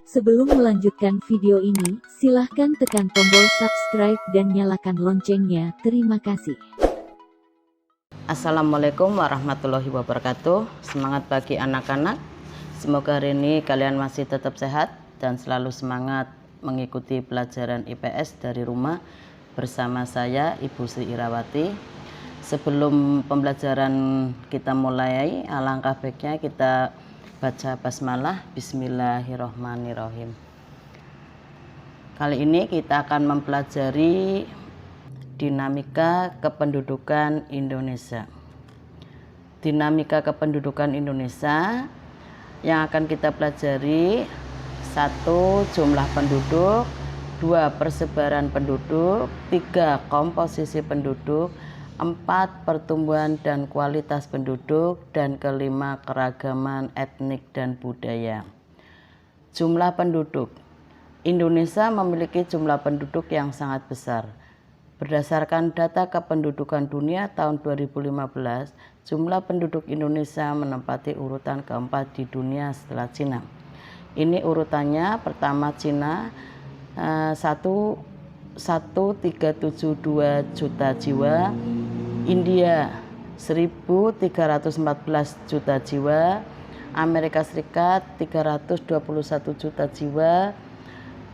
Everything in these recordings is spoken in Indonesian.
Sebelum melanjutkan video ini, silahkan tekan tombol subscribe dan nyalakan loncengnya. Terima kasih. Assalamualaikum warahmatullahi wabarakatuh. Semangat pagi anak-anak. Semoga hari ini kalian masih tetap sehat dan selalu semangat mengikuti pelajaran IPS dari rumah bersama saya Ibu Sri Irawati. Sebelum pembelajaran kita mulai, alangkah baiknya kita baca basmalah. Bismillahirrohmanirrohim. Kali ini kita akan mempelajari dinamika kependudukan Indonesia. Dinamika kependudukan Indonesia yang akan kita pelajari: 1. Jumlah penduduk, 2. Persebaran penduduk, 3. Komposisi penduduk, 4. Pertumbuhan dan kualitas penduduk, dan kelima, keragaman etnik dan budaya. Jumlah penduduk. Indonesia memiliki jumlah penduduk yang sangat besar. Berdasarkan data kependudukan dunia tahun 2015, jumlah penduduk Indonesia menempati urutan keempat di dunia setelah Cina. Ini urutannya: pertama Cina 1,372 juta jiwa, India 1.314 juta jiwa, Amerika Serikat 321 juta jiwa,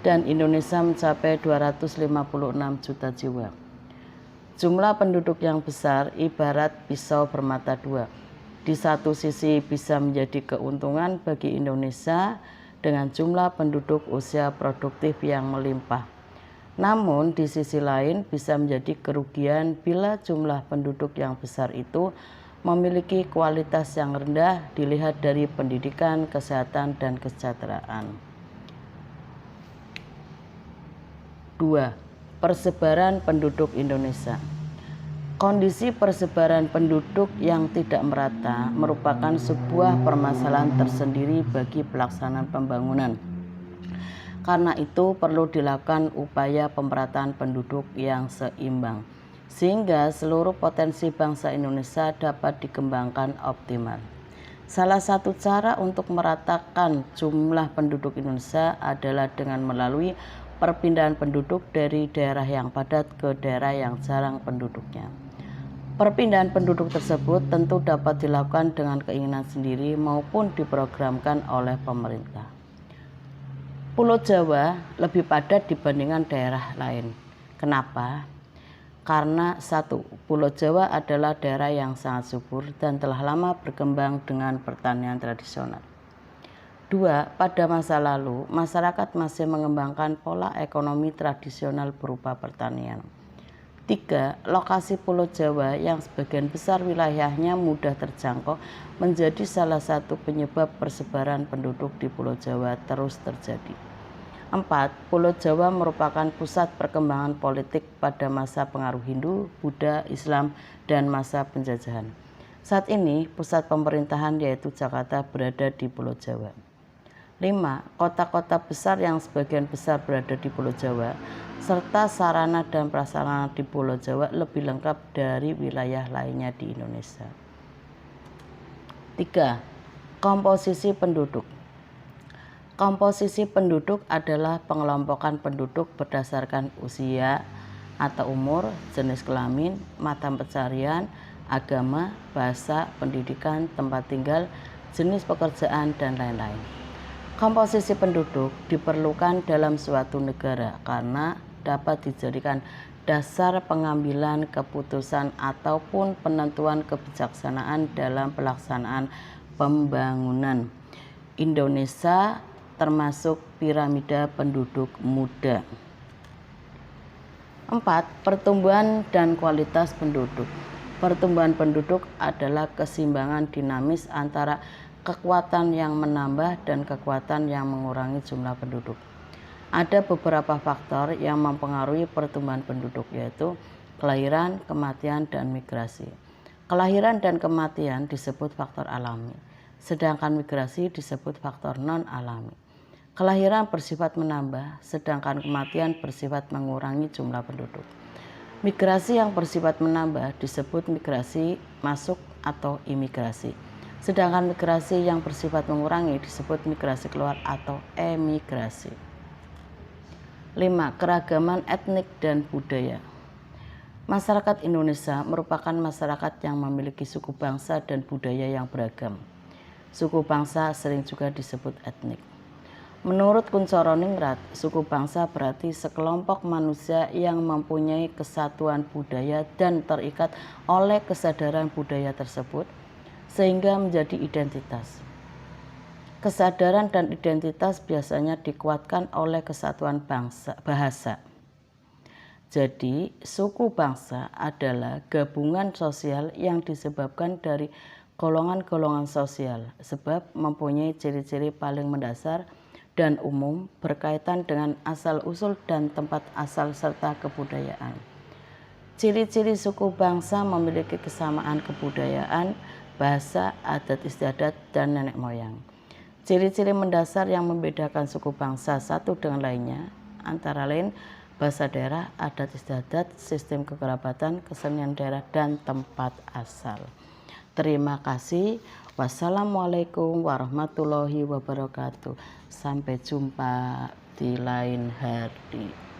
dan Indonesia mencapai 256 juta jiwa. Jumlah penduduk yang besar ibarat pisau bermata dua. Di satu sisi bisa menjadi keuntungan bagi Indonesia dengan jumlah penduduk usia produktif yang melimpah. Namun di sisi lain bisa menjadi kerugian bila jumlah penduduk yang besar itu memiliki kualitas yang rendah dilihat dari pendidikan, kesehatan, dan kesejahteraan. 2. Persebaran penduduk Indonesia. Kondisi persebaran penduduk yang tidak merata merupakan sebuah permasalahan tersendiri bagi pelaksanaan pembangunan. Karena itu perlu dilakukan upaya pemerataan penduduk yang seimbang, sehingga seluruh potensi bangsa Indonesia dapat dikembangkan optimal. Salah satu cara untuk meratakan jumlah penduduk Indonesia adalah dengan melalui perpindahan penduduk dari daerah yang padat ke daerah yang jarang penduduknya. Perpindahan penduduk tersebut tentu dapat dilakukan dengan keinginan sendiri maupun diprogramkan oleh pemerintah. Pulau Jawa lebih padat dibandingkan daerah lain. Kenapa? Karena 1. Pulau Jawa adalah daerah yang sangat subur dan telah lama berkembang dengan pertanian tradisional. 2. Pada masa lalu, masyarakat masih mengembangkan pola ekonomi tradisional berupa pertanian. 3. Lokasi Pulau Jawa yang sebagian besar wilayahnya mudah terjangkau menjadi salah satu penyebab persebaran penduduk di Pulau Jawa terus terjadi. 4. Pulau Jawa merupakan pusat perkembangan politik pada masa pengaruh Hindu, Buddha, Islam, dan masa penjajahan. Saat ini, pusat pemerintahan yaitu Jakarta berada di Pulau Jawa. 5. Kota-kota besar yang sebagian besar berada di Pulau Jawa serta sarana dan prasarana di Pulau Jawa lebih lengkap dari wilayah lainnya di Indonesia. 3. Komposisi penduduk. Komposisi penduduk adalah pengelompokan penduduk berdasarkan usia atau umur, jenis kelamin, mata pencarian, agama, bahasa, pendidikan, tempat tinggal, jenis pekerjaan, dan lain-lain. Komposisi penduduk diperlukan dalam suatu negara karena dapat dijadikan dasar pengambilan keputusan ataupun penentuan kebijaksanaan dalam pelaksanaan pembangunan. Indonesia termasuk piramida penduduk muda. 4. Pertumbuhan dan kualitas penduduk. Pertumbuhan penduduk adalah keseimbangan dinamis antara kekuatan yang menambah dan kekuatan yang mengurangi jumlah penduduk. Ada beberapa faktor yang mempengaruhi pertumbuhan penduduk, yaitu kelahiran, kematian, dan migrasi. Kelahiran dan kematian disebut faktor alami, sedangkan migrasi disebut faktor non-alami. Kelahiran bersifat menambah, sedangkan kematian bersifat mengurangi jumlah penduduk. Migrasi yang bersifat menambah disebut migrasi masuk atau imigrasi. Sedangkan migrasi yang bersifat mengurangi disebut migrasi keluar atau emigrasi. 5. Keragaman etnik dan budaya. Masyarakat Indonesia merupakan masyarakat yang memiliki suku bangsa dan budaya yang beragam. Suku bangsa sering juga disebut etnik. Menurut Kuncoro Ningrat, suku bangsa berarti sekelompok manusia yang mempunyai kesatuan budaya dan terikat oleh kesadaran budaya tersebut sehingga menjadi identitas. Kesadaran dan identitas biasanya dikuatkan oleh kesatuan bahasa. Jadi, suku bangsa adalah gabungan sosial yang disebabkan dari golongan-golongan sosial, sebab mempunyai ciri-ciri paling mendasar dan umum berkaitan dengan asal-usul dan tempat asal serta kebudayaan. Ciri-ciri suku bangsa memiliki kesamaan kebudayaan, bahasa, adat istiadat, dan nenek moyang. Ciri-ciri mendasar yang membedakan suku bangsa satu dengan lainnya antara lain bahasa daerah, adat istiadat, sistem kekerabatan, kesenian daerah, dan tempat asal. Terima kasih. Wassalamualaikum warahmatullahi wabarakatuh. Sampai jumpa di lain hari.